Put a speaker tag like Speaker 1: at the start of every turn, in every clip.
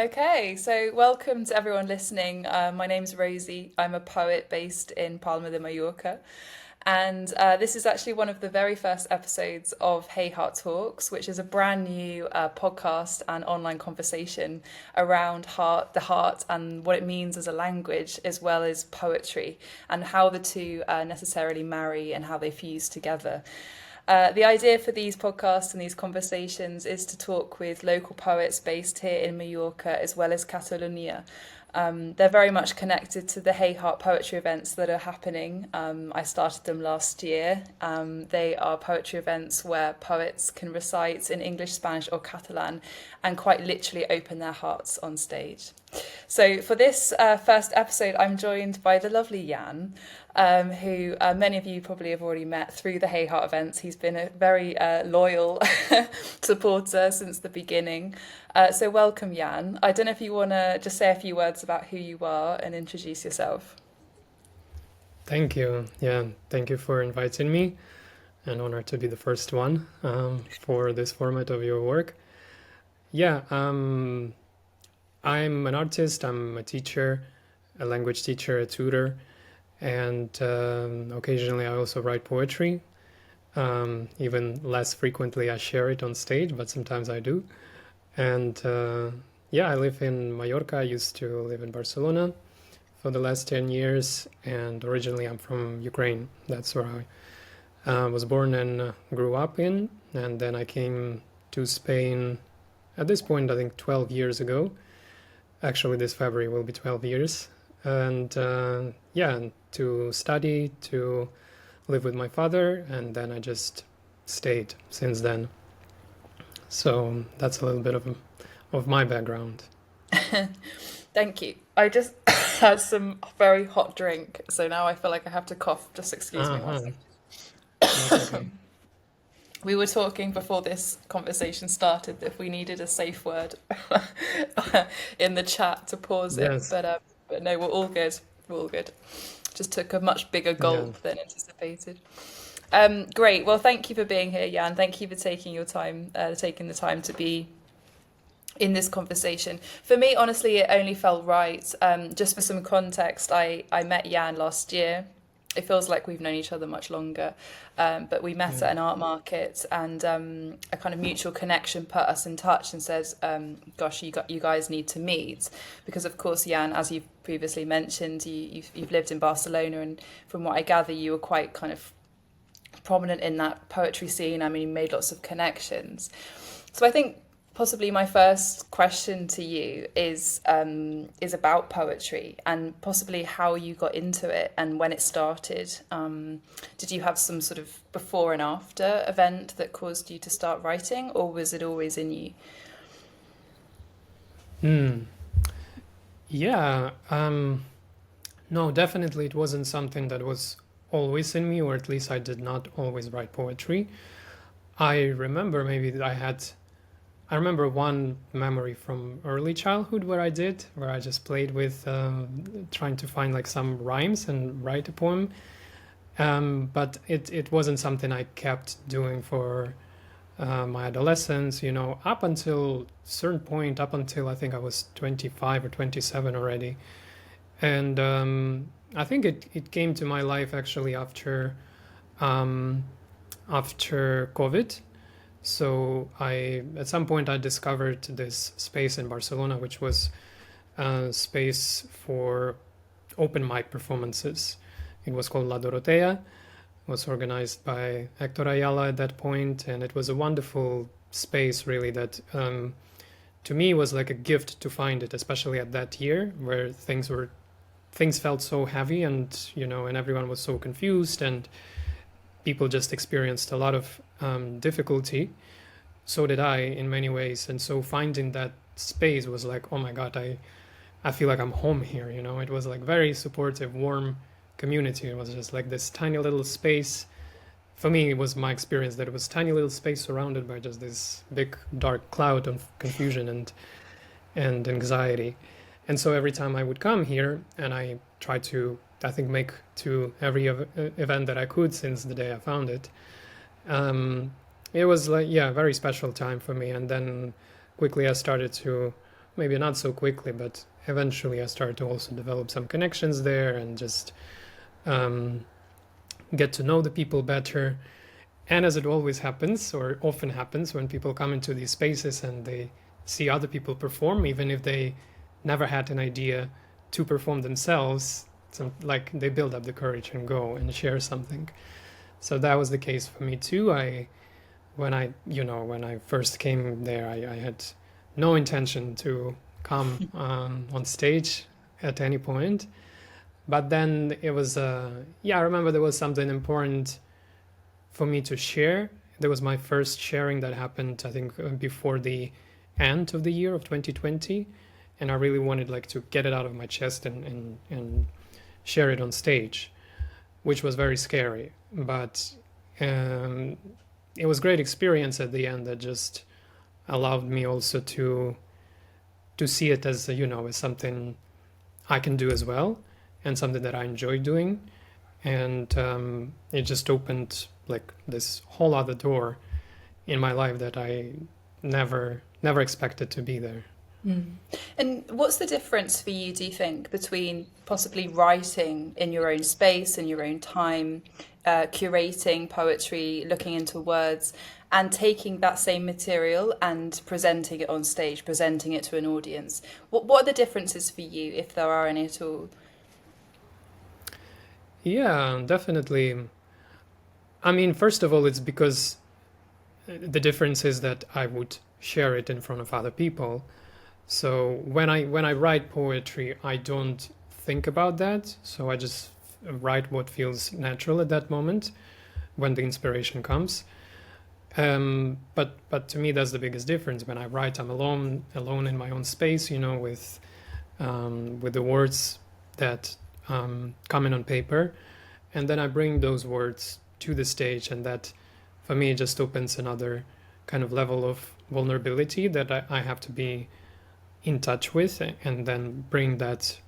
Speaker 1: Okay, so welcome to everyone listening. My name's Rosie. I'm a poet based in Palma de Mallorca. And this is actually one of the very first episodes of Hey Heart Talks, which is a brand new podcast and online conversation around the heart and what it means as a language, as well as poetry, and how the two necessarily marry and how they fuse together. The idea for these podcasts and these conversations is to talk with local poets based here in Mallorca as well as Catalonia. They're very much connected to the Hey Heart poetry events that are happening. I started them last year. They are poetry events where poets can recite in English, Spanish, or Catalan and quite literally open their hearts on stage. So, for this first episode, I'm joined by the lovely Yan, who many of you probably have already met through the Hey Heart events. He's been a very loyal supporter since the beginning. So welcome, Yan. I don't know if you want to just say a few words about who you are and introduce yourself.
Speaker 2: Thank you. Yeah, thank you for inviting me. An honor to be the first one for this format of your work. Yeah, I'm an artist, I'm a teacher, a language teacher, a tutor, and occasionally I also write poetry. Even less frequently I share it on stage, but sometimes I do. And yeah, I live in Mallorca. I used to live in Barcelona for the last 10 years, and originally I'm from Ukraine. That's where I was born and grew up in. And then I came to Spain at this point, I think 12 years ago. Actually, this February will be 12 years. And yeah, to study, to live with my father, and then I just stayed since then. So that's a little bit of my background.
Speaker 1: Thank you. I just had some very hot drink, so now I feel like I have to cough. Just excuse me one
Speaker 2: Uh-huh.
Speaker 1: second.
Speaker 2: That's okay.
Speaker 1: We were talking before this conversation started that if we needed a safe word in the chat to pause it,
Speaker 2: Yes.
Speaker 1: but no, we're all good. We're all good. Just took a much bigger
Speaker 2: Yeah.
Speaker 1: gulp than anticipated. Great. Well, thank you for being here, Jan. Thank you for taking your time, taking the time to be in this conversation. For me, honestly, it only felt right. Just for some context, I met Jan last year. It feels like we've known each other much longer, but we met
Speaker 2: Yeah.
Speaker 1: at an art market, and a kind of mutual connection put us in touch and says, "Gosh, you guys need to meet," because of course, Jan, as you've previously mentioned, you've lived in Barcelona, and from what I gather, you were quite kind of prominent in that poetry scene. I mean, you made lots of connections. So I think possibly my first question to you is about poetry and possibly how you got into it and when it started. Did you have some sort of before and after event that caused you to start writing, or was it always in you?
Speaker 2: Hmm. Yeah. No, definitely it wasn't something that was always in me, or at least I did not always write poetry. I remember maybe that I remember one memory from early childhood where I just played with trying to find like some rhymes and write a poem. But it wasn't something I kept doing for my adolescence, up until certain point, up until I think I was 25 or 27 already. And I think it came to my life actually um, after COVID. So at some point I discovered this space in Barcelona, which was a space for open mic performances. It was called La Dorotea. It was organized by Hector Ayala at that point, and it was a wonderful space, really, that to me was like a gift to find it, especially at that year where things felt so heavy, and and everyone was so confused, and people just experienced a lot of difficulty. So did I in many ways, and so finding that space was like, oh my god, I feel like I'm home here. It was like very supportive, warm community. It was just like this tiny little space. For me, it was my experience that it was tiny little space surrounded by just this big dark cloud of confusion and anxiety. And so every time I would come here, and I tried to, I think, make to every event that I could since the day I found it, it was like, yeah, a very special time for me. And then quickly I started to maybe not so quickly, but eventually I started to also develop some connections there and just um, get to know the people better. And as it always happens, or often happens, when people come into these spaces and they see other people perform, even if they never had an idea to perform themselves, like they build up the courage and go and share something. So that was the case for me too. When I first came there, I had no intention to come on stage at any point. But then it was, yeah, I remember there was something important for me to share. There was my first sharing that happened, I think, before the end of the year of 2020, and I really wanted like to get it out of my chest and share it on stage, which was very scary. But um, it was great experience at the end that just allowed me also to see it as as something I can do as well, and something that I enjoy doing, and it just opened like this whole other door in my life that I never expected to be there.
Speaker 1: Mm. And what's the difference for you, do you think, between possibly writing in your own space, in your own time, curating poetry, looking into words, and taking that same material and presenting it on stage, presenting it to an audience? What are the differences for you, if there are any at all?
Speaker 2: Yeah, definitely. I mean, first of all, it's because the difference is that I would share it in front of other people. So when I write poetry, I don't think about that. So I just write what feels natural at that moment when the inspiration comes. But to me, that's the biggest difference. When I write, I'm alone in my own space, with the words that come in on paper, and then I bring those words to the stage, and that, for me, just opens another kind of level of vulnerability that I have to be in touch with, and then bring that.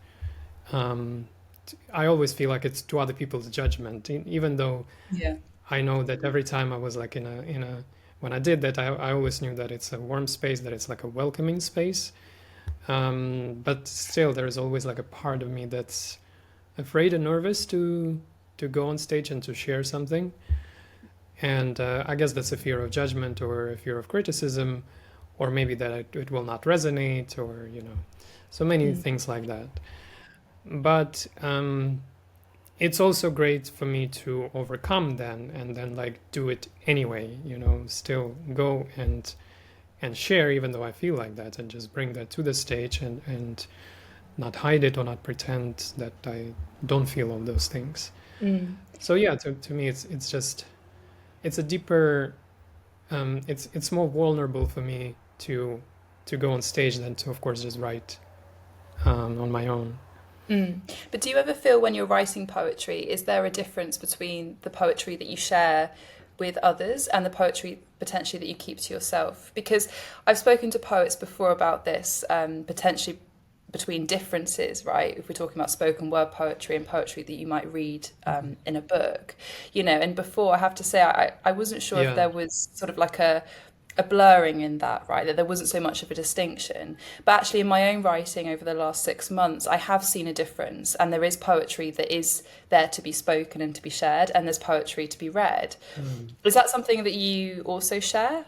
Speaker 2: I always feel like it's to other people's judgment, even though
Speaker 1: Yeah.
Speaker 2: I know that every time I was like in a when I did that, I always knew that it's a warm space, that it's like a welcoming space. But still, there's always like a part of me that's afraid and nervous to go on stage and to share something. And I guess that's a fear of judgment or a fear of criticism, or maybe that it will not resonate, or so many
Speaker 1: Mm.
Speaker 2: things like that. But it's also great for me to overcome then and then like do it anyway, still go and share even though I feel like that, and just bring that to the stage and not hide it or not pretend that I don't feel all those things.
Speaker 1: Mm.
Speaker 2: So yeah, to me it's just it's a deeper it's more vulnerable for me to go on stage than to of course just write on my own.
Speaker 1: Mm. But do you ever feel when you're writing poetry, is there a difference between the poetry that you share with others and the poetry potentially that you keep to yourself? Because I've spoken to poets before about this, potentially between differences, right? If we're talking about spoken word poetry and poetry that you might read in a book, and before I have to say, I wasn't sure if
Speaker 2: Yeah.
Speaker 1: there was sort of like a blurring in that, right? That there wasn't so much of a distinction. But actually, in my own writing over the last 6 months, I have seen a difference. And there is poetry that is there to be spoken and to be shared, and there's poetry to be read.
Speaker 2: Mm.
Speaker 1: Is that something that you also share?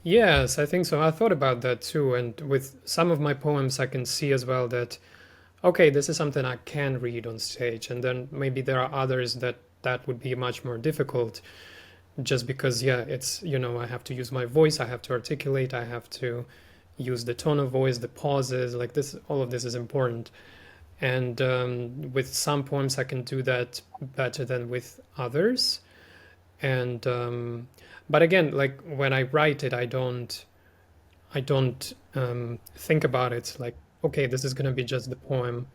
Speaker 2: Yes, I think so. I thought about that too. And with some of my poems, I can see as well that, okay, this is something I can read on stage. And then maybe there are others that would be much more difficult just because, yeah, I have to use my voice, I have to articulate, I have to use the tone of voice, the pauses, like this, all of this is important. And with some poems, I can do that better than with others. And but again, like when I write it, I don't think about it like, okay, this is going to be just the poem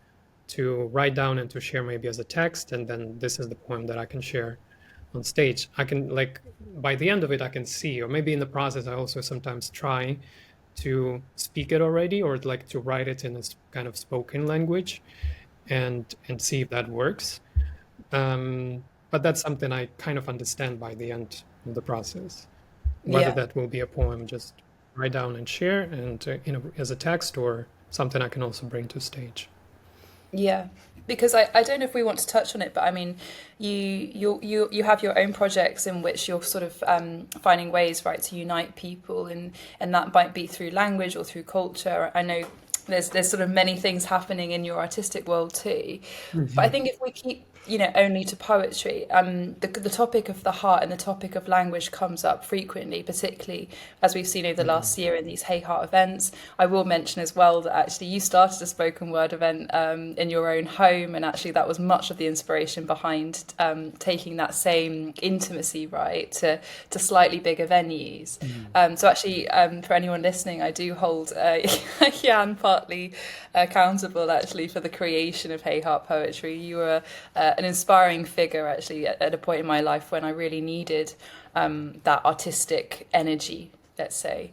Speaker 2: to write down and to share maybe as a text, and then this is the poem that I can share on stage. I can like by the end of it, I can see, or maybe in the process, I also sometimes try to speak it already, or like to write it in a kind of spoken language, and see if that works. But that's something I kind of understand by the end of the process, whether
Speaker 1: Yeah.
Speaker 2: that will be a poem just write down and share, and as a text or something I can also bring to stage.
Speaker 1: Yeah, because I don't know if we want to touch on it, but I mean, you have your own projects in which you're sort of finding ways, right, to unite people, and that might be through language or through culture. I know there's sort of many things happening in your artistic world too, but I
Speaker 2: Mhm.
Speaker 1: think if we keep only to poetry, the topic of the heart and the topic of language comes up frequently, particularly as we've seen over the
Speaker 2: Mhm.
Speaker 1: last year in these Hey Heart events. I will mention as well that actually you started a spoken word event in your own home, and actually that was much of the inspiration behind taking that same intimacy right to slightly bigger venues.
Speaker 2: Mhm.
Speaker 1: So actually, for anyone listening, I do hold Jan partly accountable actually for the creation of Hey Heart Poetry. You were an inspiring figure actually at a point in my life when I really needed that artistic energy, let's say.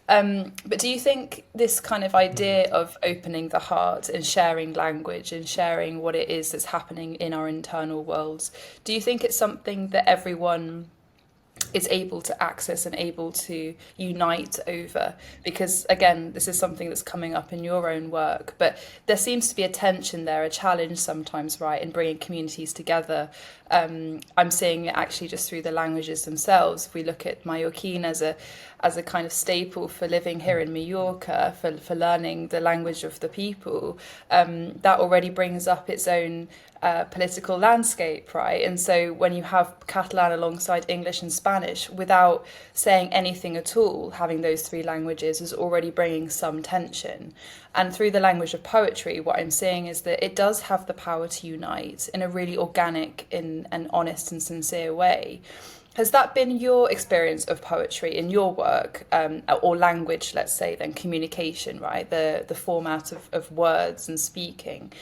Speaker 1: But do you think this kind of
Speaker 2: Mhm.
Speaker 1: idea of opening the heart and sharing language and sharing what it is that's happening in our internal worlds, do you think it's something that everyone is able to access and able to unite over? Because again, this is something that's coming up in your own work, but there seems to be a tension there, a challenge sometimes, right, in bringing communities together. I'm seeing it actually just through the languages themselves. If we look at Mallorquin as a kind of staple for living here in Mallorca, for learning the language of the people, that already brings up its own political landscape, right? And so when you have Catalan alongside English and Spanish, without saying anything at all, having those three languages is already bringing some tension. And through the language of poetry, what I'm seeing is that it does have the power to unite in a really organic, in an honest and sincere way. Has that been your experience of poetry in your work, or language, let's say, then communication, right? The format of words and speaking.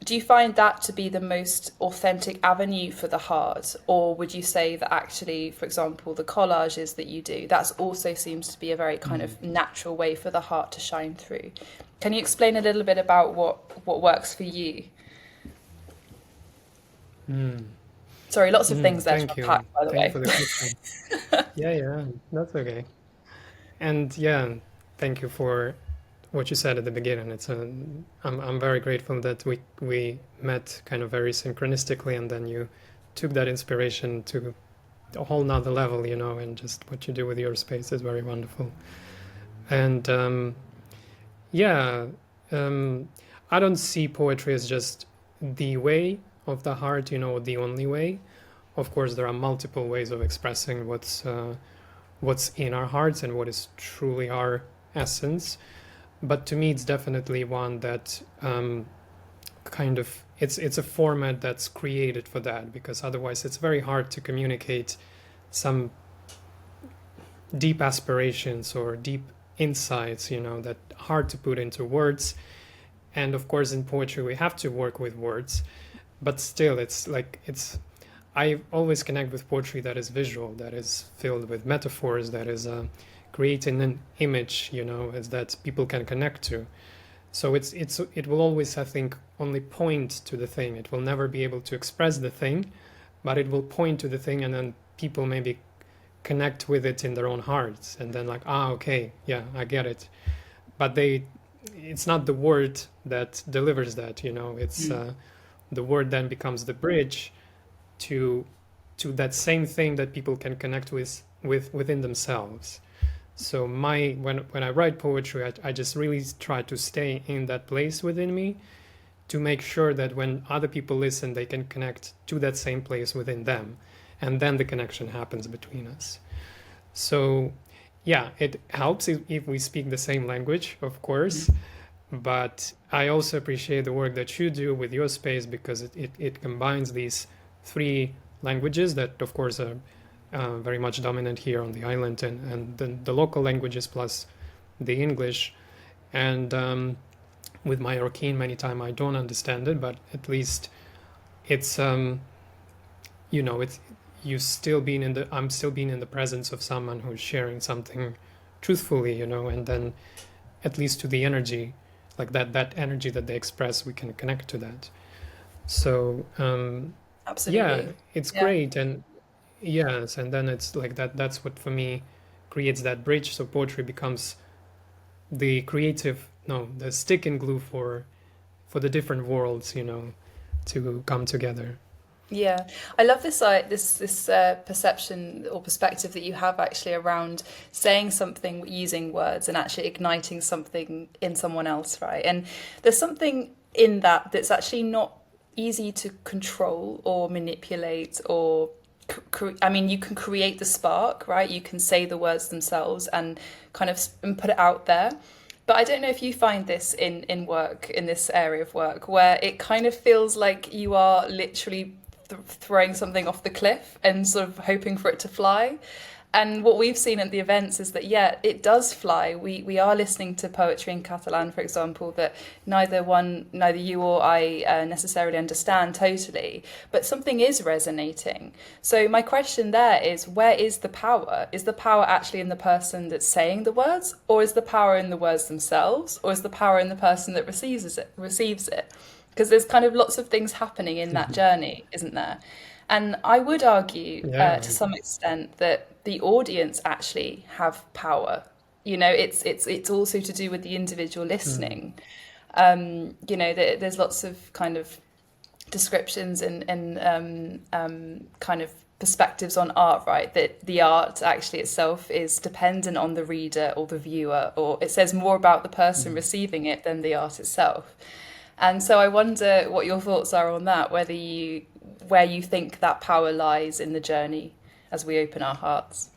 Speaker 1: Do you find that to be the most authentic avenue for the heart? Or would you say that actually, for example, the collages that you do, that's also seems to be a very kind
Speaker 2: Mhm.
Speaker 1: of natural way for the heart to shine through? Can you explain a little bit about what works for you?
Speaker 2: Mm.
Speaker 1: Sorry, lots of things
Speaker 2: Mm.
Speaker 1: there to
Speaker 2: Thank
Speaker 1: unpack,
Speaker 2: you.
Speaker 1: by the
Speaker 2: Thank you
Speaker 1: way.
Speaker 2: for the question. Yeah, yeah, that's okay. And yeah, thank you for what you said at the beginning. I'm very grateful that we met kind of very synchronistically, and then you took that inspiration to a whole nother level, and just what you do with your space is very wonderful. And yeah, um, I don't see poetry as just the way of the heart, the only way. Of course, there are multiple ways of expressing what's in our hearts and what is truly our essence. But to me, it's definitely one that kind of it's a format that's created for that, because otherwise it's very hard to communicate some deep aspirations or deep insights, that hard to put into words. And of course, in poetry, we have to work with words, but still, I always connect with poetry that is visual, that is filled with metaphors, that is creating an image, as that people can connect to. So it will always, I think, only point to the thing. It will never be able to express the thing, but it will point to the thing, and then people maybe connect with it in their own hearts, and then like, okay, yeah, I get it. But it's not the word that delivers that. It's
Speaker 1: Mm.
Speaker 2: the word then becomes the bridge to that same thing that people can connect with within themselves. So when I write poetry, I just really try to stay in that place within me, to make sure that when other people listen, they can connect to that same place within them, and then the connection happens between us. So yeah, it helps if we speak the same language, of course. But I also appreciate the work that you do with your space, because it combines these three languages that, of course, are very much dominant here on the island, and the local languages plus the English. And with Mallorquin, many times I don't understand it, but at least it's it's you still being in the I'm still being in the presence of someone who's sharing something truthfully, and then at least to the energy, like that energy that they express, we can connect to that. So yeah,
Speaker 1: Absolutely.
Speaker 2: it's
Speaker 1: Yeah.
Speaker 2: great. And yes, and then it's like that's what for me creates that bridge. So poetry becomes the creative, no, the stick and glue for the different worlds, to come together.
Speaker 1: Yeah, I love this perception or perspective that you have actually around saying something using words and actually igniting something in someone else, right? And there's something in that that's actually not easy to control or manipulate or I mean, you can create the spark, right? You can say the words themselves and kind of and put it out there. But I don't know if you find this in work, in this area of work, where it kind of feels like you are literally throwing something off the cliff and sort of hoping for it to fly. And what we've seen at the events is that, yeah, it does fly. We are listening to poetry in Catalan, for example, that neither you or I necessarily understand totally, but something is resonating. So my question there is, where is the power? Is the power actually in the person that's saying the words, or is the power in the words themselves, or is the power in the person that receives it? Because there's kind of lots of things happening in that journey, isn't there? And I would argue,
Speaker 2: Yeah.
Speaker 1: to some extent, that the audience actually have power. You know, it's also to do with the individual
Speaker 2: Mm.
Speaker 1: listening. There's lots of kind of descriptions and kind of perspectives on art, right? That the art actually itself is dependent on the reader or the viewer, or it says more about the person
Speaker 2: Mm.
Speaker 1: receiving it than the art itself. And so I wonder what your thoughts are on that, where you think that power lies in the journey as we open our hearts.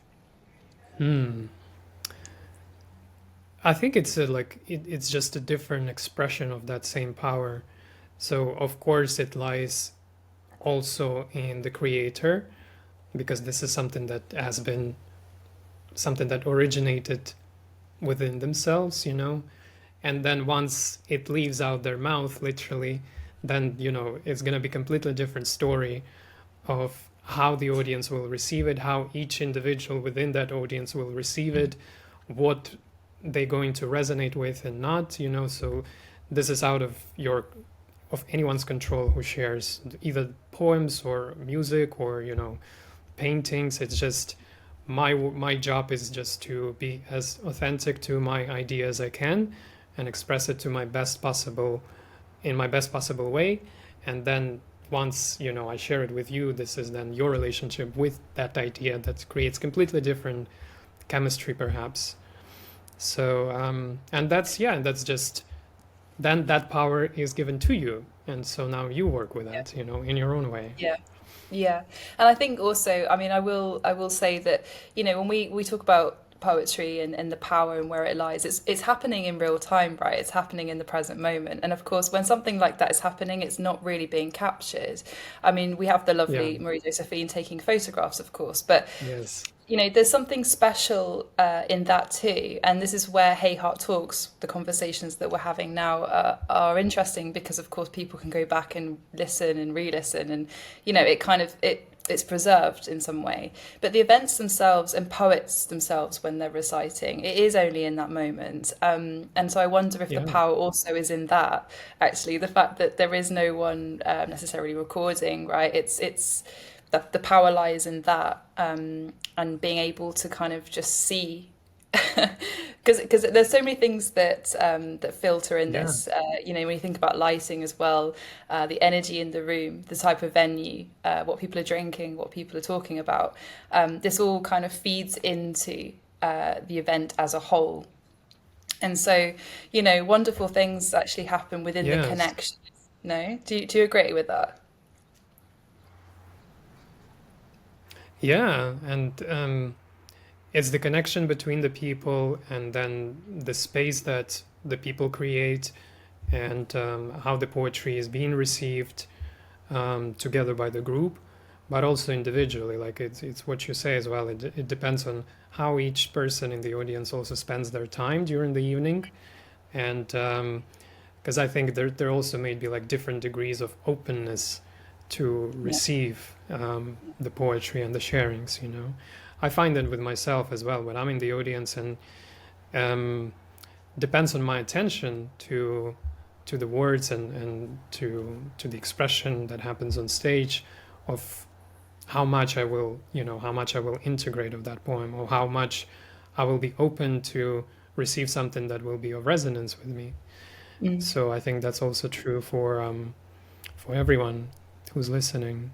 Speaker 2: Mm. I think it's just a different expression of that same power. So of course it lies also in the creator, because this is something that has been something that originated within themselves, and then once it leaves out their mouth, literally, then it's going to be a completely different story of how the audience will receive it, how each individual within that audience will receive it, what they're going to resonate with and not, so this is out of anyone's control who shares either poems or music or paintings. It's just my job is just to be as authentic to my idea as I can and express it to my best possible in my best possible way. And then once I share it with you, this is then your relationship with that idea that creates completely different chemistry perhaps. So and that's just then that power is given to you, and so now you work with
Speaker 1: Yeah.
Speaker 2: that in your own way.
Speaker 1: Yeah. Yeah. And I think also, I mean, I will say that, when we talk about poetry and the power and where it lies, it's happening in real time, right? It's happening in the present moment. And of course, when something like that is happening, it's not really being captured. I mean, we have the
Speaker 2: Yeah.
Speaker 1: lovely Marie Josephine taking photographs, of course, but
Speaker 2: Yes.
Speaker 1: there's something special in that too. And this is where Hey Heart Talks, the conversations that we're having now, are interesting because, of course, people can go back and listen and re-listen, and it kind of it's preserved in some way. But the events themselves and poets themselves, when they're reciting, it is only in that moment. And so I wonder if the
Speaker 2: Yeah.
Speaker 1: power also is in that. Actually, the fact that there is no one necessarily recording, right? It's the power lies in that, and being able to kind of just see, because there's so many things that filter in
Speaker 2: Yeah.
Speaker 1: this. When you think about lighting as well, the energy in the room, the type of venue, what people are drinking, what people are talking about, this all kind of feeds into the event as a whole. And so, wonderful things actually happen within the
Speaker 2: Yes.
Speaker 1: connection. No, do you agree with that?
Speaker 2: Yeah, and it's the connection between the people and then the space that the people create, and how the poetry is being received together by the group, but also individually. Like it's what you say as well. It depends on how each person in the audience also spends their time during the evening, and because I think there also may be like different degrees of openness to
Speaker 1: Yeah.
Speaker 2: receive the poetry and the sharings. I find that with myself as well when I'm in the audience, and um, depends on my attention to the words and to the expression that happens on stage, of how much I will integrate of that poem, or how much I will be open to receive something that will be of resonance with me.
Speaker 1: Mm.
Speaker 2: So I think that's also true for everyone who's listening.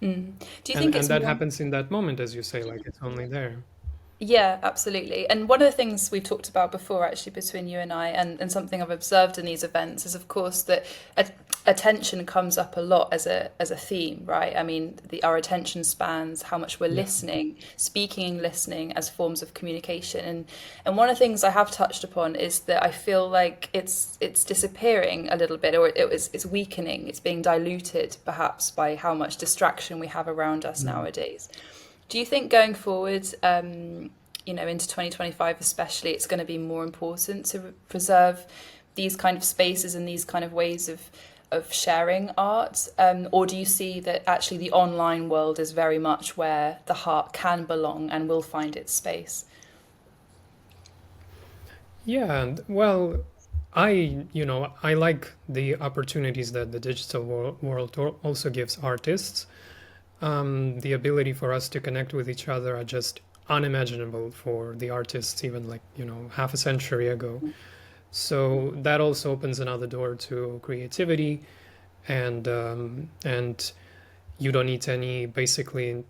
Speaker 1: Mm. Do you
Speaker 2: And
Speaker 1: think
Speaker 2: and
Speaker 1: it's
Speaker 2: that
Speaker 1: more?
Speaker 2: happens in that moment, as you say, like it's only there.
Speaker 1: Yeah, absolutely. And one of the things we've talked about before, actually, between you and I, and something I've observed in these events is, of course, that attention comes up a lot as a theme, right? I mean, our attention spans, how much we're
Speaker 2: Yeah.
Speaker 1: listening, speaking and listening as forms of communication. And one of the things I have touched upon is that I feel like it's disappearing a little bit, or it's weakening. It's being diluted, perhaps, by how much distraction we have around us
Speaker 2: Mm.
Speaker 1: nowadays. Do you think going forward, into 2025 especially, it's going to be more important to preserve these kind of spaces and these kind of ways of sharing art? Or do you see that actually the online world is very much where the heart can belong and will find its space?
Speaker 2: Yeah, and well, I like the opportunities that the digital world also gives artists. The ability for us to connect with each other are just unimaginable for the artists even like, half a century ago. So that also opens another door to creativity, and you don't need any, basically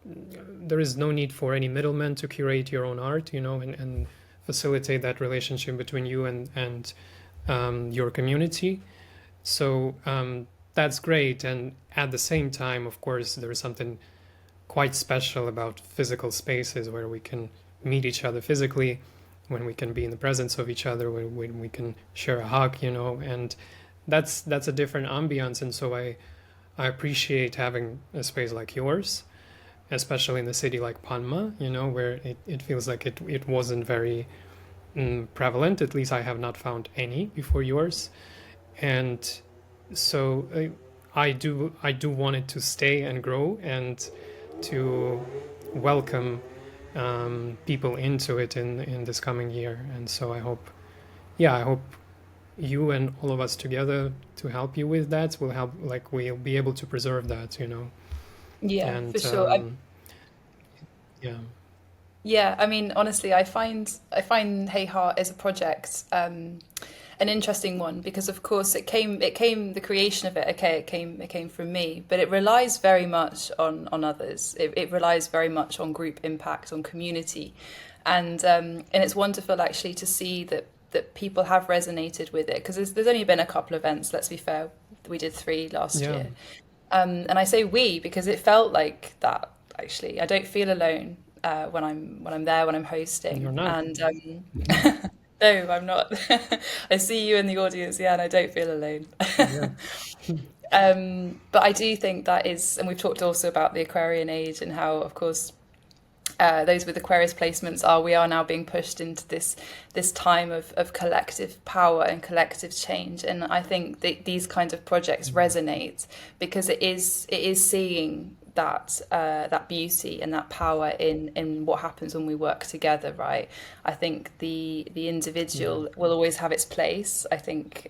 Speaker 2: there is no need for any middleman to curate your own art, and facilitate that relationship between you and your community. So that's great. And at the same time, of course, there is something quite special about physical spaces where we can meet each other physically, when we can be in the presence of each other, when we can share a hug, and that's a different ambiance. And so I appreciate having a space like yours, especially in a city like Palma, where it feels like it wasn't very prevalent. At least I have not found any before yours. And so I do want it to stay and grow, and to welcome people into it in this coming year. And so I hope you and all of us together to help you with that will help, like we'll be able to preserve that.
Speaker 1: Yeah, for
Speaker 2: And
Speaker 1: sure.
Speaker 2: yeah.
Speaker 1: Yeah, I mean, honestly, I find Hey Heart as a project an interesting one because, of course, it came the creation of it. Okay, it came from me, but it relies very much on others. It relies very much on group impact, on community, and it's wonderful actually to see that people have resonated with it because there's only been a couple of events. Let's be fair, we did three last
Speaker 2: Yeah,
Speaker 1: year, and I say we because it felt like that. Actually, I don't feel alone when I'm there when I'm hosting.
Speaker 2: you're not.
Speaker 1: And no, I'm not. I see you in the audience, yeah, and I don't feel alone.
Speaker 2: Yeah.
Speaker 1: But I do think that is, and we've talked also about the Aquarian age and how, of course, those with Aquarius placements we are now being pushed into this time of collective power and collective change. And I think that these kinds of projects resonate because it is seeing that beauty and that power in what happens when we work together, right? I think the
Speaker 2: Yeah.
Speaker 1: individual will always have its place. I think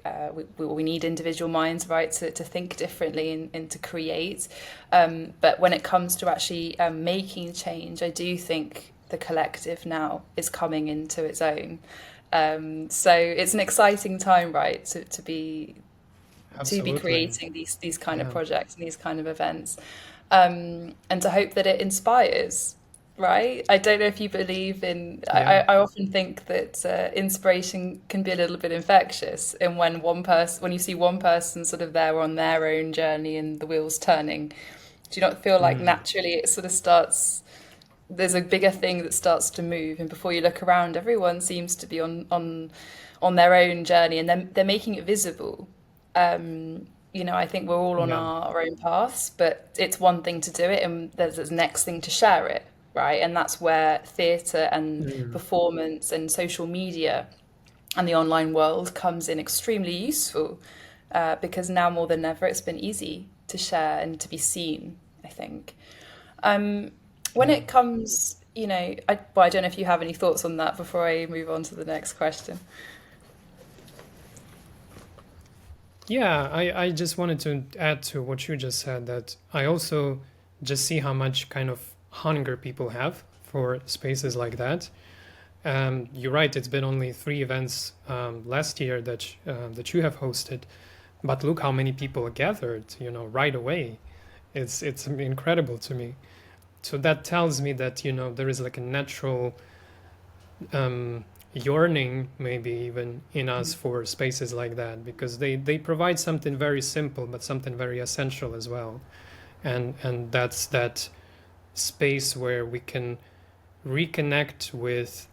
Speaker 1: we need individual minds, right, to think differently and to create. But when it comes to actually making change, I do think the collective now is coming into its own. So it's an exciting time, right, to be
Speaker 2: Absolutely.
Speaker 1: creating these kind of
Speaker 2: Yeah.
Speaker 1: projects and these kind of events, and to hope that it inspires. Right? I don't know if you believe in.
Speaker 2: Yeah.
Speaker 1: I often think that inspiration can be a little bit infectious, and when you see one person sort of there on their own journey and the wheels turning, do you not feel like
Speaker 2: Mm.
Speaker 1: naturally it sort of starts? There's a bigger thing that starts to move, and before you look around, everyone seems to be on their own journey, and they're making it visible. I think we're all on
Speaker 2: Yeah.
Speaker 1: our own paths, but it's one thing to do it, and there's this next thing to share it, right? And that's where theatre and
Speaker 2: Mm.
Speaker 1: performance and social media and the online world comes in extremely useful, because now more than ever, it's been easy to share and to be seen, I think. Um, when
Speaker 2: Yeah.
Speaker 1: it comes, I don't know if you have any thoughts on that before I move on to the next question.
Speaker 2: Yeah, I just wanted to add to what you just said, that I also just see how much kind of hunger people have for spaces like that. You're right. It's been only three events last year that you have hosted, but look how many people gathered. Right away. It's incredible to me. So that tells me that there is like a natural yearning, maybe even in us, for spaces like that, because they provide something very simple, but something very essential as well. And that's that space where we can reconnect with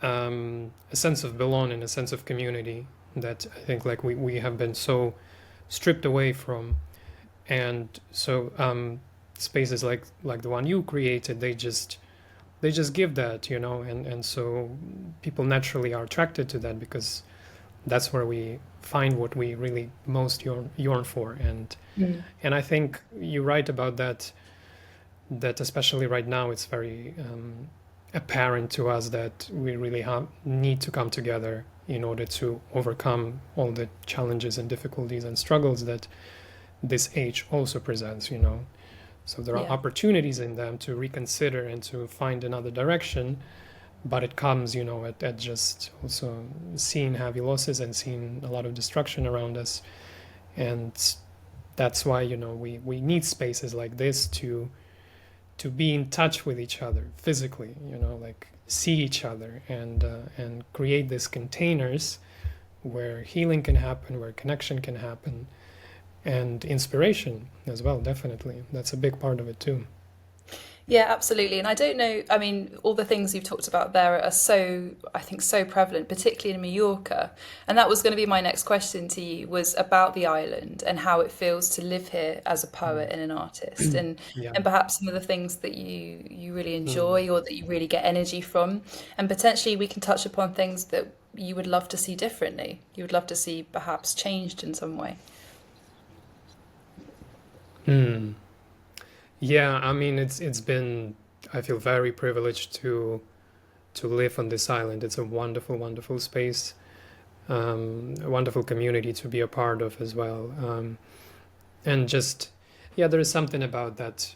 Speaker 2: a sense of belonging, a sense of community that I think like we have been so stripped away from. And so spaces like the one you created, they just give that, and so people naturally are attracted to that because that's where we find what we really most yearn for.
Speaker 1: Mm.
Speaker 2: And I think you're right about that especially right now it's very apparent to us that we really need to come together in order to overcome all the challenges and difficulties and struggles that this age also presents. So there are
Speaker 1: Yeah.
Speaker 2: opportunities in them to reconsider and to find another direction, but it comes at just also seeing heavy losses and seeing a lot of destruction around us. And that's why we need spaces like this to be in touch with each other physically, like see each other and create these containers where healing can happen, where connection can happen, and inspiration as well. Definitely, that's a big part of it too.
Speaker 1: Yeah, absolutely. And I don't know, I mean, all the things you've talked about there are so, I think, so prevalent, particularly in Mallorca. And that was going to be my next question to you, was about the island and how it feels to live here as a poet and an artist, and
Speaker 2: Yeah.
Speaker 1: and perhaps some of the things that you really
Speaker 2: Mm.
Speaker 1: enjoy or that you really get energy from. And potentially we can touch upon things that you would love to see differently. You would love to see perhaps changed in some way.
Speaker 2: Mm. Yeah, I mean it's been I feel very privileged to live on this island. It's a wonderful, wonderful space, a wonderful community to be a part of as well. And just yeah, there is something about that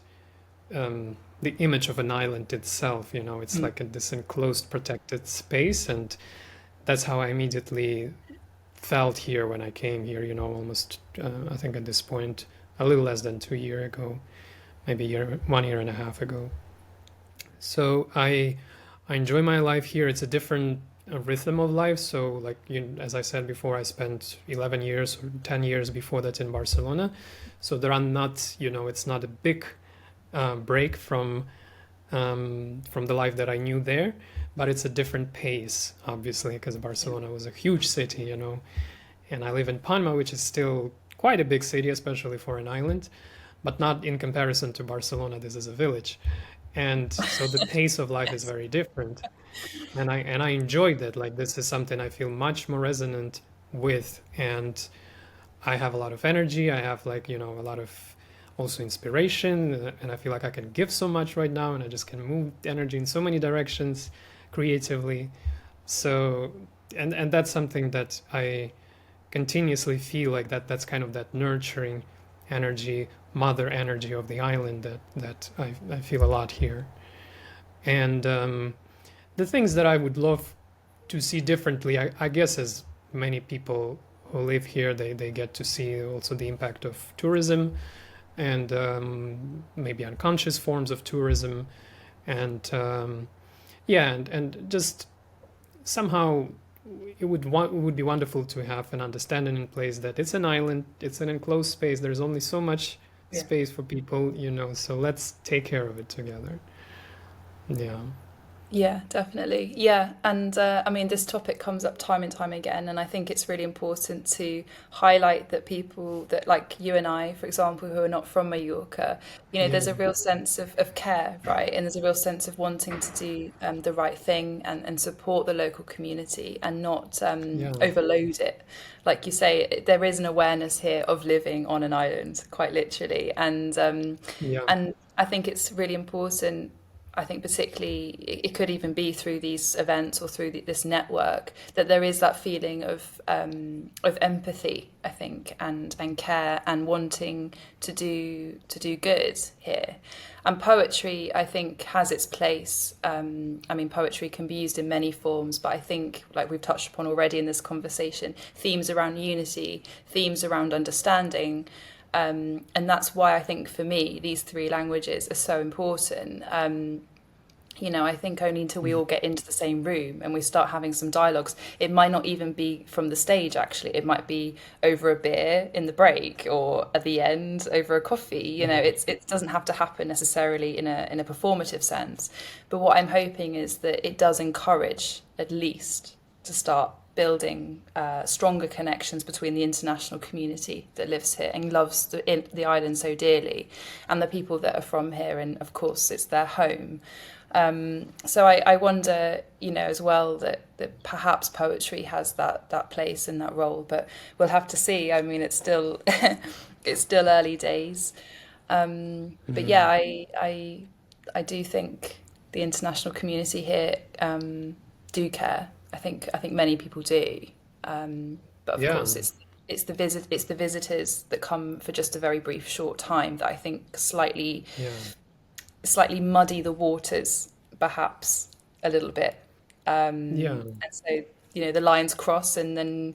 Speaker 2: the image of an island itself. It's
Speaker 1: Mm.
Speaker 2: like this enclosed, protected space, and that's how I immediately felt here when I came here. Almost I think at this point a little less than 2 years ago, maybe 1 year and a half ago. So I enjoy my life here. It's a different rhythm of life. So like as I said before, I spent 11 years or 10 years before that in Barcelona. So there are not, it's not a big break from the life that I knew there, but it's a different pace, obviously, because
Speaker 1: Yeah.
Speaker 2: Barcelona was a huge city, and I live in Palma, which is still quite a big city, especially for an island, but not in comparison to Barcelona. This is a village. And so the pace of life is
Speaker 1: Yes.
Speaker 2: very different. And I enjoyed that. Like this is something I feel much more resonant with. And I have a lot of energy. I have like a lot of also inspiration. And I feel like I can give so much right now and I just can move energy in so many directions creatively. So and that's something that I continuously feel like that's kind of that nurturing energy, mother energy of the island that I feel a lot here. And the things that I would love to see differently, I guess, as many people who live here, they get to see also the impact of tourism and maybe unconscious forms of tourism. And yeah, and just somehow it would be wonderful to have an understanding in place that it's an island, it's an enclosed space. There's only so much
Speaker 1: Yeah.
Speaker 2: space for people. So let's take care of it together. Yeah.
Speaker 1: Yeah, definitely. Yeah. And I mean, this topic comes up time and time again. And I think it's really important to highlight that people that, like you and I, for example, who are not from Mallorca,
Speaker 2: Yeah.
Speaker 1: there's a real sense of care, right? And there's a real sense of wanting to do the right thing and support the local community and not
Speaker 2: Yeah.
Speaker 1: overload it. Like you say, there is an awareness here of living on an island, quite literally. And
Speaker 2: Yeah.
Speaker 1: and I think it's really important. I think particularly it could even be through these events or through this network, that there is that feeling of empathy, I think, and care and wanting to do good here. And poetry, I think, has its place. I mean, poetry can be used in many forms, but I think, like we've touched upon already in this conversation, themes around unity, themes around understanding. And that's why I think for me these three languages are so important. I think only until we all get into the same room and we start having some dialogues, it might not even be from the stage, actually. It might be over a beer in the break or at the end over a coffee. It doesn't have to happen necessarily in a performative sense. But what I'm hoping is that it does encourage, at least, to start building stronger connections between the international community that lives here and loves the island so dearly, and the people that are from here, and of course it's their home. So I wonder, as well, that perhaps poetry has that place and that role, but we'll have to see. I mean, it's still it's still early days, but yeah, I do think the international community here do care. I think many people do, but of
Speaker 2: Yeah,
Speaker 1: course it's the visitors that come for just a very brief short time that I think
Speaker 2: yeah,
Speaker 1: slightly muddy the waters, perhaps a little bit.
Speaker 2: yeah,
Speaker 1: And so, the lines cross and then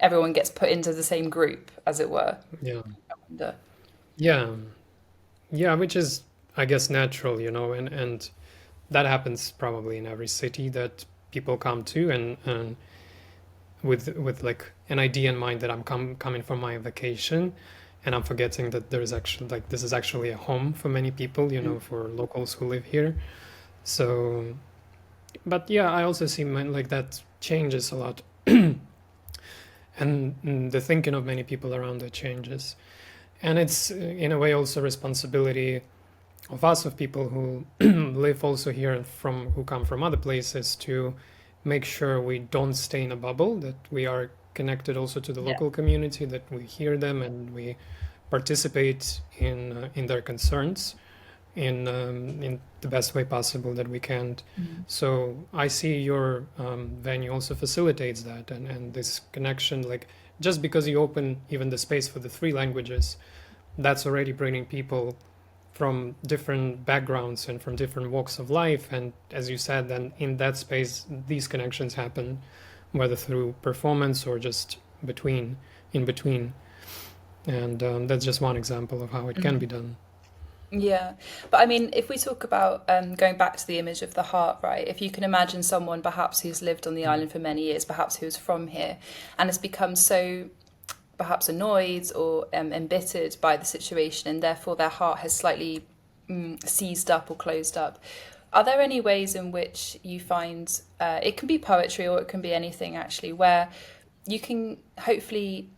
Speaker 1: everyone gets put into the same group, as it were.
Speaker 2: yeah,
Speaker 1: And,
Speaker 2: yeah, yeah, which is, I guess, natural, and that happens probably in every city that people come to, and with like an idea in mind that I'm coming for my vacation, and I'm forgetting that there's actually, like, this is actually a home for many people, for locals who live here. So, but yeah, I also see like that changes a lot, and the thinking of many people around it changes, and it's in a way also responsibility of us, of people who live also here and who come from other places, to make sure we don't stay in a bubble, that we are connected also to the
Speaker 1: yeah.
Speaker 2: local community, that we hear them and we participate in their concerns in the best way possible that we can.
Speaker 1: Mhm.
Speaker 2: So I see your venue also facilitates that, and this connection, like, just because you open even the space for the three languages, that's already bringing people from different backgrounds and from different walks of life. And as you said, then in that space, these connections happen, whether through performance or just in between. And that's just one example of how it can
Speaker 1: Mhm.
Speaker 2: be done.
Speaker 1: Yeah, but I mean, if we talk about going back to the image of the heart, right? If you can imagine someone perhaps who's lived on the island for many years, perhaps who's from here, and has become so perhaps annoyed or embittered by the situation, and therefore their heart has slightly seized up or closed up. Are there any ways in which you find it can be poetry or it can be anything actually, where you can hopefully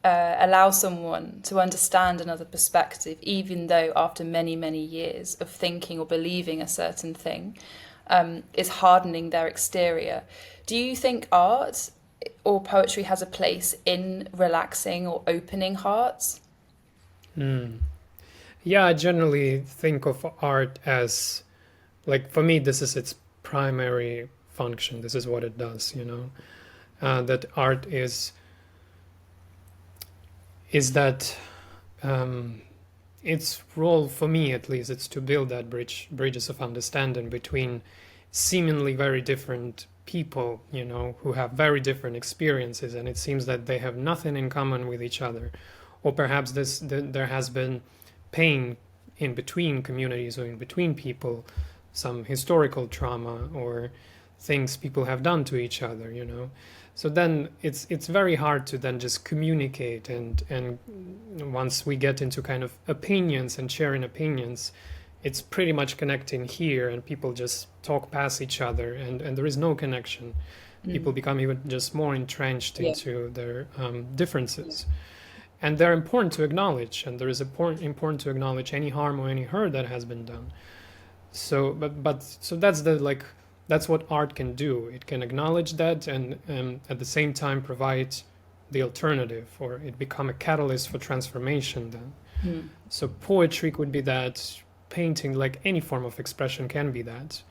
Speaker 1: allow someone to understand another perspective, even though after many, many years of thinking or believing a certain thing, is hardening their exterior? Do you think art or poetry has a place in relaxing or opening hearts?
Speaker 2: Mm. Yeah, I generally think of art as, like, for me, this is its primary function. This is what it does, that art is that its role, for me at least, it's to build that bridges of understanding between seemingly very different people, who have very different experiences, and it seems that they have nothing in common with each other, or perhaps there has been pain in between communities or in between people, some historical trauma or things people have done to each other, so then it's very hard to then just communicate, and once we get into kind of opinions and sharing opinions, it's pretty much connecting here, and people just talk past each other, and there is no connection. People
Speaker 1: Mm.
Speaker 2: become even just more entrenched
Speaker 1: Yeah.
Speaker 2: into their differences, and they're important to acknowledge, and there is important to acknowledge any harm or any hurt that has been done. So but so that's what art can do. It can acknowledge that, and at the same time provide the alternative, or it become a catalyst for transformation then.
Speaker 1: Mm.
Speaker 2: So poetry could be that, painting, like any form of expression can be that.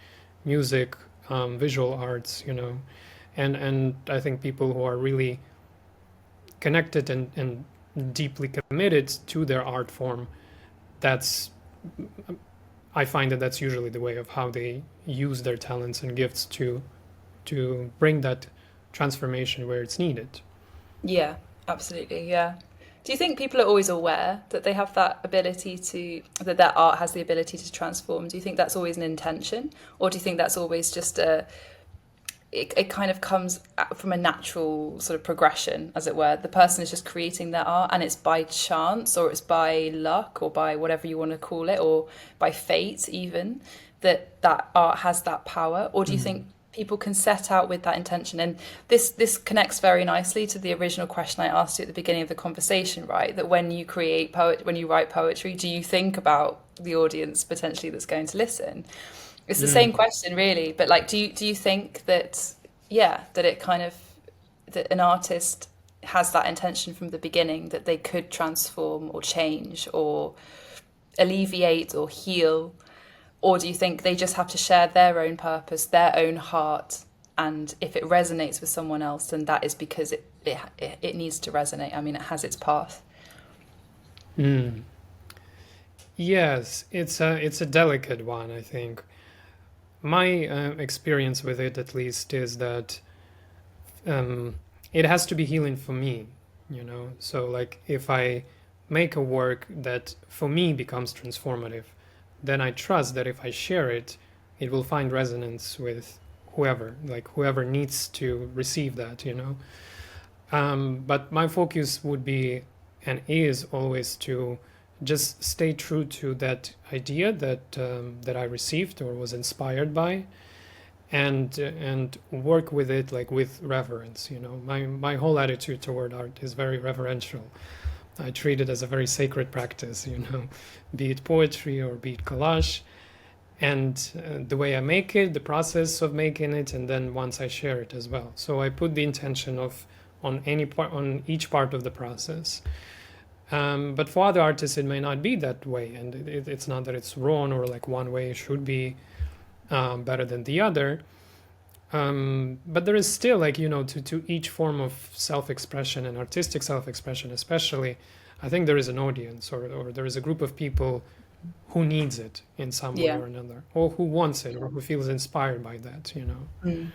Speaker 2: Music, visual arts, and I think people who are really connected and deeply committed to their art form, that's I find that that's usually the way of how they use their talents and gifts to bring that transformation where it's needed.
Speaker 1: Yeah, absolutely. Yeah. Do you think people are always aware that they have that ability that their art has the ability to transform? Do you think that's always an intention? Or do you think that's always just it kind of comes from a natural sort of progression, as it were? The person is just creating their art and it's by chance or it's by luck or by whatever you want to call it, or by fate even, that art has that power? Or do you think people can set out with that intention? And this connects very nicely to the original question I asked you at the beginning of the conversation, right? That when you when you write poetry, do you think about the audience potentially that's going to listen? It's the same question, really. But like, do you think that, yeah, that it kind of, that an artist has that intention from the beginning that they could transform or change or alleviate or heal? Or do you think they just have to share their own purpose, their own heart, and if it resonates with someone else, then that is because it needs to resonate. I mean, it has its path.
Speaker 2: Mm. Yes, it's a delicate one, I think. My experience with it, at least, is that it has to be healing for me, So, like, if I make a work that for me becomes transformative, then I trust that if I share it, it will find resonance with whoever needs to receive that. But my focus would be and is always to just stay true to that idea that I received or was inspired by, and work with it like with reverence. My whole attitude toward art is very reverential. I treat it as a very sacred practice, be it poetry or be it collage, and the way I make it, the process of making it, and then once I share it as well. So I put the intention on each part of the process. But for other artists, it may not be that way, and it's not that it's wrong or like one way should be better than the other. But there is still to each form of self-expression and artistic self-expression especially, I think there is an audience or there is a group of people who needs it in some way
Speaker 1: Yeah.
Speaker 2: or another, or who wants it or who feels inspired by that.
Speaker 1: Mm.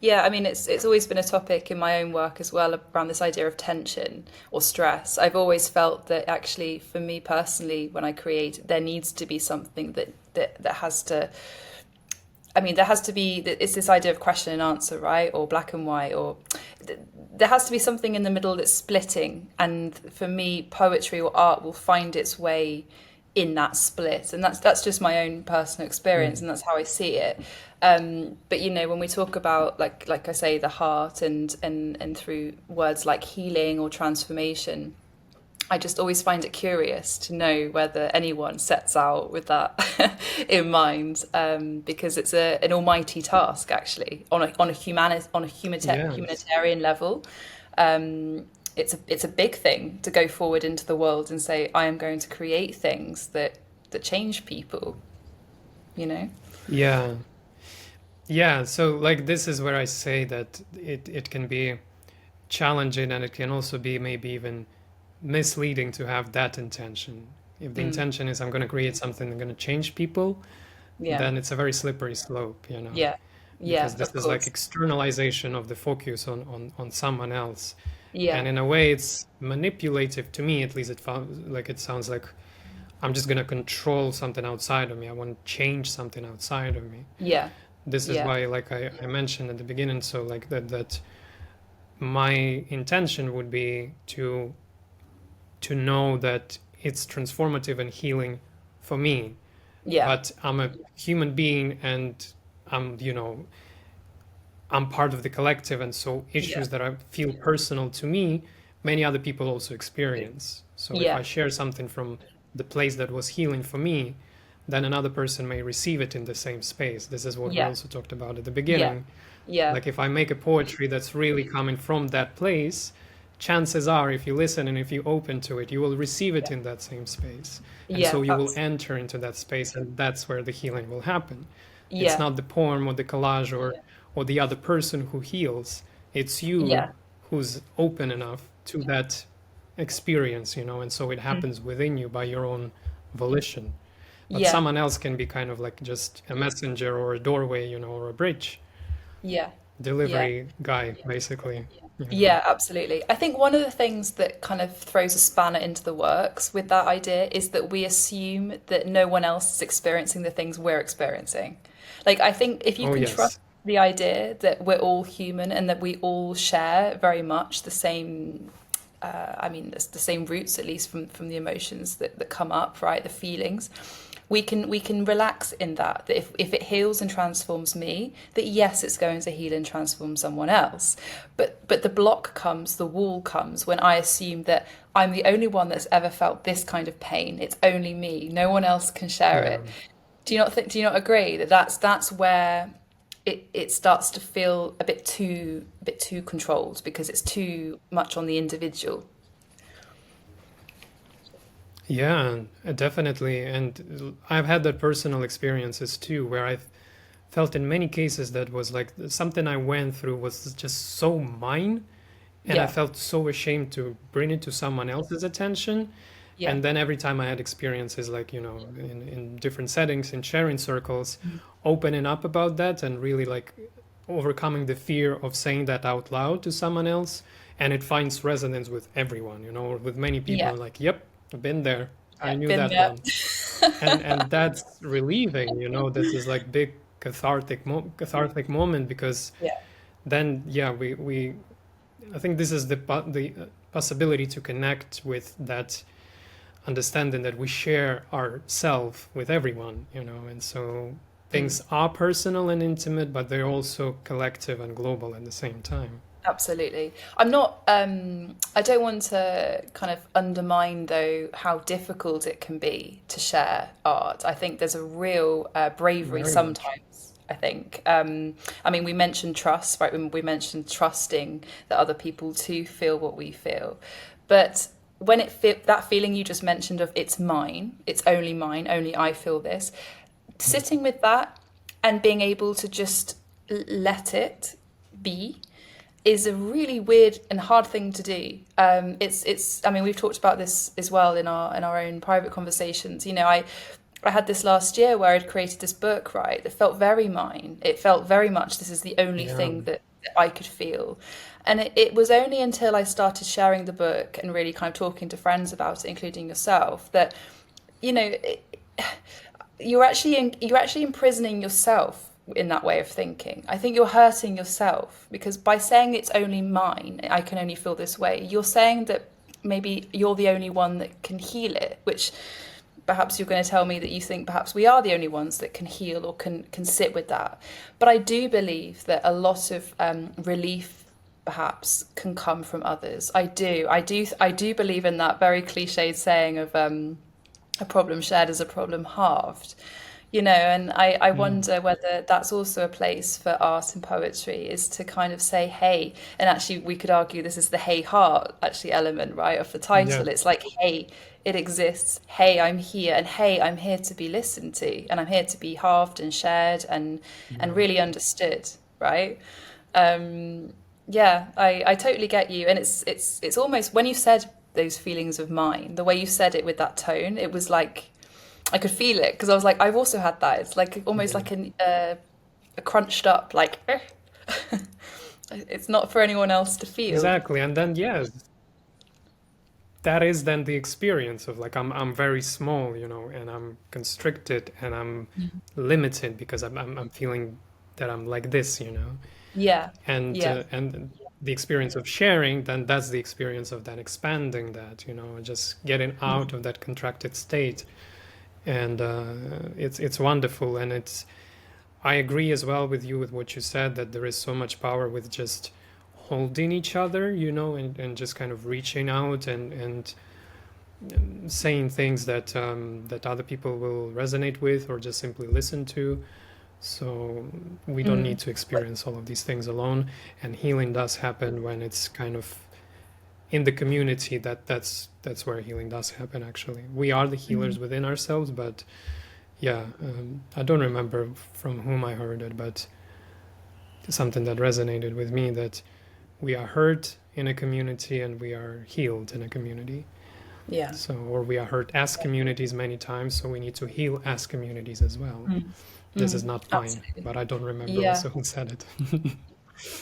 Speaker 1: Yeah, I mean, it's always been a topic in my own work as well, around this idea of tension or stress. I've always felt that actually, for me personally, when I create, there needs to be something that has to. I mean, there has to be. It's this idea of question and answer, right? Or black and white, or there has to be something in the middle that's splitting. And for me, poetry or art will find its way in that split, and that's just my own personal experience, and that's how I see it. But when we talk about like I say, the heart and through words like healing or transformation, I just always find it curious to know whether anyone sets out with that in mind, because it's an almighty task actually
Speaker 2: Yes.
Speaker 1: humanitarian level. It's a big thing to go forward into the world and say, I am going to create things that change people, you know?
Speaker 2: Yeah. Yeah. So like this is where I say that it can be challenging, and it can also be maybe even misleading to have that intention. If the
Speaker 1: Mm,
Speaker 2: intention is I'm going to create something that's going to change people,
Speaker 1: yeah,
Speaker 2: then it's a very slippery slope,
Speaker 1: yeah, yeah,
Speaker 2: because this
Speaker 1: of
Speaker 2: is like
Speaker 1: course.
Speaker 2: externalization of the focus on someone else.
Speaker 1: Yeah,
Speaker 2: And in a way, it's manipulative to me, at least it sounds like I'm just going to control something outside of me. I want to change something outside of me.
Speaker 1: yeah,
Speaker 2: This is
Speaker 1: yeah,
Speaker 2: why, like I mentioned at the beginning, so like that my intention would be to know that it's transformative and healing for me.
Speaker 1: yeah,
Speaker 2: But I'm a human being, and I'm, I'm part of the collective, and so
Speaker 1: yeah,
Speaker 2: issues that I feel personal to me, many other people also experience. So if
Speaker 1: yeah,
Speaker 2: I share something from the place that was healing for me, then another person may receive it in the same space. This is what we
Speaker 1: yeah,
Speaker 2: also talked about at the
Speaker 1: yeah,
Speaker 2: beginning.
Speaker 1: yeah,
Speaker 2: Like if I make a poetry that's really coming from that place, chances are, if you listen and if you open to it, you will receive it in that same space. And
Speaker 1: Yeah,
Speaker 2: so you will
Speaker 1: abs-
Speaker 2: enter into that space, and that's where the healing will happen. It's
Speaker 1: yeah,
Speaker 2: not the poem or the collage or the other person who heals. It's you
Speaker 1: yeah,
Speaker 2: who's open enough to that experience, and so it
Speaker 1: mm,
Speaker 2: happens within you by your own volition. But
Speaker 1: yeah,
Speaker 2: someone else can be kind of like just a messenger or a doorway, or a bridge
Speaker 1: yeah, yeah.
Speaker 2: delivery guy, basically.
Speaker 1: Yeah, absolutely. I think one of the things that kind of throws a spanner into the works with that idea is that we assume that no one else is experiencing the things we're experiencing. Like, I think if you
Speaker 2: Oh,
Speaker 1: can trust
Speaker 2: yes.
Speaker 1: the idea that we're all human and that we all share very much the same, I mean, it's the same roots, at least from the emotions that come up, right? The feelings. We can relax in that if it heals and transforms me, that yes, it's going to heal and transform someone else. But the block comes, the wall comes when I assume that I'm the only one that's ever felt this kind of pain. It's only me. No one else can share
Speaker 2: Yeah.
Speaker 1: it. Do you not agree that that's where it starts to feel a bit too controlled because it's too much on the individual.
Speaker 2: Yeah, definitely. And I've had that personal experiences too, where I've felt in many cases that was like something I went through was just so mine, and I
Speaker 1: Yeah,
Speaker 2: felt so ashamed to bring it to someone else's attention.
Speaker 1: yeah,
Speaker 2: And then every time I had experiences like, in different settings, in sharing circles, opening up about that and really like overcoming the fear of saying that out loud to someone else. And it finds resonance with everyone, or with many people.
Speaker 1: yeah,
Speaker 2: And like, yep, I've been there. I
Speaker 1: yeah.
Speaker 2: knew
Speaker 1: Been
Speaker 2: that
Speaker 1: there.
Speaker 2: one. And that's relieving, this is like big cathartic moment, because
Speaker 1: Yeah.
Speaker 2: then, yeah, we I think this is the possibility to connect with that understanding that we share ourself with everyone, and so
Speaker 1: Mm.
Speaker 2: things are personal and intimate, but they're also collective and global at the same time.
Speaker 1: Absolutely. I don't want to kind of undermine though how difficult it can be to share art. I think there's a real bravery
Speaker 2: Very much.
Speaker 1: sometimes. I think. I mean, we mentioned trust, right? We mentioned trusting that other people too feel what we feel, but when that feeling you just mentioned of it's mine, it's only mine, only I feel this, sitting with that and being able to just let it be is a really weird and hard thing to do. It's. I mean, we've talked about this as well in our own private conversations. I had this last year where I'd created this book, right? That felt very mine. It felt very much this is the only
Speaker 2: Yeah.
Speaker 1: thing that I could feel. And it was only until I started sharing the book and really kind of talking to friends about it, including yourself, that you know you're actually imprisoning yourself in that way of thinking. I think you're hurting yourself because by saying it's only mine, I can only feel this way, you're saying that maybe you're the only one that can heal it, which perhaps you're going to tell me that you think perhaps we are the only ones that can heal or can sit with that. But I do believe that a lot of relief perhaps can come from others. I do believe in that very cliched saying of a problem shared is a problem halved. And I
Speaker 2: Mm.
Speaker 1: wonder whether that's also a place for art and poetry is to kind of say, hey, and actually we could argue this is the hey heart actually element, right, of the
Speaker 2: Yeah.
Speaker 1: title. It's like, hey, it exists. Hey, I'm here, and hey, I'm here to be listened to, and I'm here to be halved and shared and
Speaker 2: Yeah.
Speaker 1: really understood, right? Um, yeah, I totally get you, and it's almost when you said those feelings of mine, the way you said it with that tone, it was like I could feel it because I was like, I've also had that. It's like almost
Speaker 2: Yeah.
Speaker 1: like a crunched up, like it's not for anyone else to feel.
Speaker 2: Exactly. And then, yes, that is then the experience of like I'm very small, and I'm constricted and I'm limited because I'm feeling that I'm like this.
Speaker 1: Yeah, yeah,
Speaker 2: And the experience of sharing, then that's the experience of then expanding that, just getting out of that contracted state. And it's wonderful. And I agree as well with you with what you said, that there is so much power with just holding each other, and just kind of reaching out and saying things that other people will resonate with or just simply listen to. So we don't need
Speaker 1: mm,
Speaker 2: to experience all of these things alone. And healing does happen when it's kind of in the community, that's where healing does happen. Actually, we are the healers within ourselves, but yeah, I don't remember from whom I heard it, but something that resonated with me, that we are hurt in a community and we are healed in a community.
Speaker 1: Yeah.
Speaker 2: So, or we are hurt as communities many times, so we need to heal as communities as well.
Speaker 1: Mm.
Speaker 2: This is not mine,
Speaker 1: Absolutely.
Speaker 2: but I don't remember
Speaker 1: Yeah.
Speaker 2: also who said it.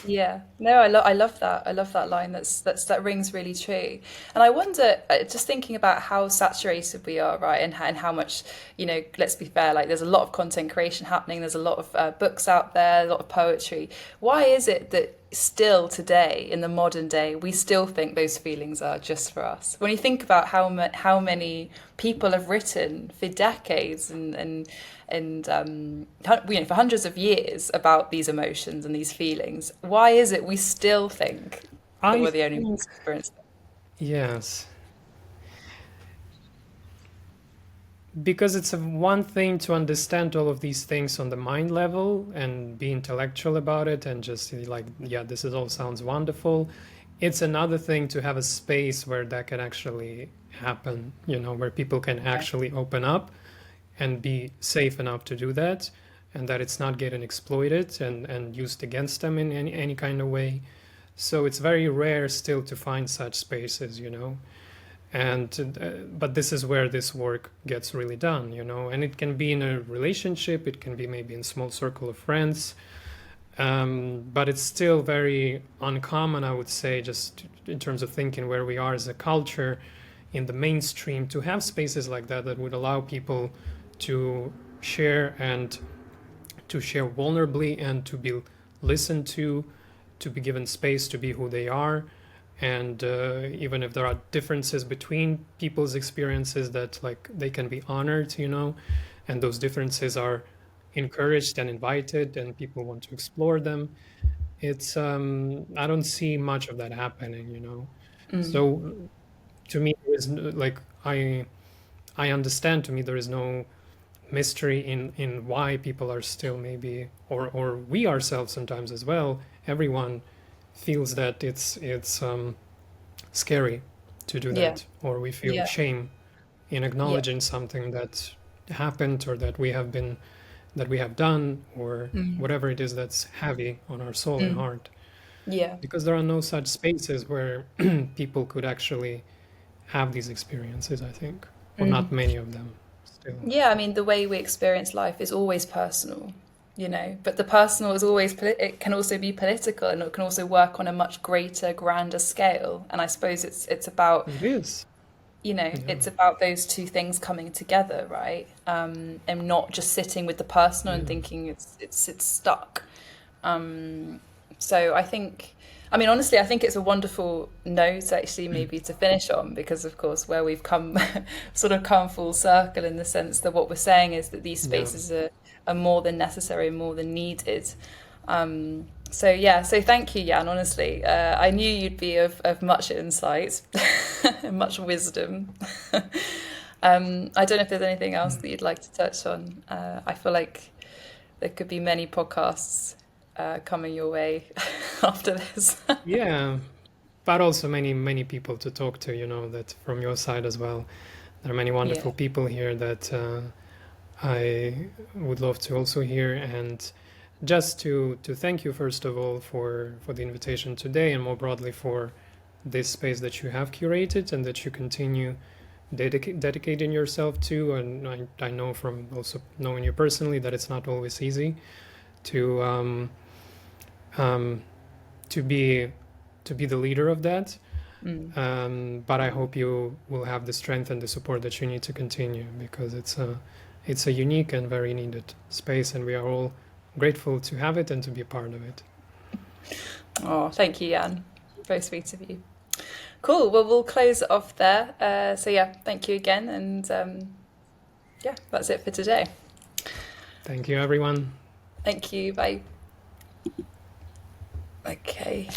Speaker 1: Yeah, no, I love that. I love that line. That rings really true. And I wonder, just thinking about how saturated we are, right, and how much, let's be fair, like there's a lot of content creation happening. There's a lot of books out there, a lot of poetry. Why is it that still today, in the modern day, we still think those feelings are just for us? When you think about how many people have written for decades and for hundreds of years about these emotions and these feelings, why is it we still think that
Speaker 2: I
Speaker 1: we're the only
Speaker 2: think,
Speaker 1: ones experiencing them?
Speaker 2: yes, because it's one thing to understand all of these things on the mind level and be intellectual about it and just like, yeah, this is all sounds wonderful. It's another thing to have a space where that can actually happen, where people can
Speaker 1: Yeah.
Speaker 2: actually open up and be safe enough to do that, and that it's not getting exploited and used against them in any kind of way. So it's very rare still to find such spaces, and but this is where this work gets really done, and it can be in a relationship, it can be maybe in a small circle of friends, but it's still very uncommon, I would say, just in terms of thinking where we are as a culture in the mainstream, to have spaces like that would allow people to share and to share vulnerably and to be listened to be given space to be who they are. And even if there are differences between people's experiences, that like they can be honored, and those differences are encouraged and invited and people want to explore them. It's I don't see much of that happening. So to me, there is like I understand, to me there is no mystery in why people are still maybe, or we ourselves sometimes as well, everyone feels that it's scary to do
Speaker 1: Yeah.
Speaker 2: that, or we feel
Speaker 1: Yeah.
Speaker 2: shame in
Speaker 1: Yeah.
Speaker 2: acknowledging something that happened or that we have done, or
Speaker 1: Mm.
Speaker 2: whatever it is that's heavy on our soul and
Speaker 1: Mm.
Speaker 2: heart,
Speaker 1: Yeah.
Speaker 2: because there are no such spaces where people could actually have these experiences, I think, or not
Speaker 1: Mm.
Speaker 2: many of them still.
Speaker 1: Yeah, I mean, the way we experience life is always personal, but the personal is always, it can also be political, and it can also work on a much greater, grander scale. And I suppose it's about,
Speaker 2: It is. Yeah.
Speaker 1: it's about those two things coming together, right? And not just sitting with the personal and
Speaker 2: Yeah.
Speaker 1: thinking it's stuck. So I mean, honestly, I think it's a wonderful note actually, maybe to finish on, because of course, where we've come, sort of come full circle, in the sense that what we're saying is that these
Speaker 2: Yeah.
Speaker 1: spaces are more than necessary, more than needed. So yeah, so thank you, Jan. Honestly, I knew you'd be of much insight and much wisdom. I don't know if there's anything else that you'd like to touch on. I feel like there could be many podcasts coming your way after this.
Speaker 2: Yeah, but also many people to talk to, that from your side as well. There are many
Speaker 1: Yeah.
Speaker 2: wonderful people here that I would love to also hear, and just to thank you first of all for the invitation today, and more broadly for this space that you have curated and that you continue dedicating yourself to. And I know from also knowing you personally that it's not always easy to um, to be the leader of that.
Speaker 1: Mm.
Speaker 2: But I hope you will have the strength and the support that you need to continue, because it's a unique and very needed space, and we are all grateful to have it and to be a part of it.
Speaker 1: Oh, thank you, Jan. Very sweet of you. Cool. Well, we'll close it off there. So yeah, thank you again, and yeah, that's it for today.
Speaker 2: Thank you, everyone.
Speaker 1: Thank you. Bye. Okay.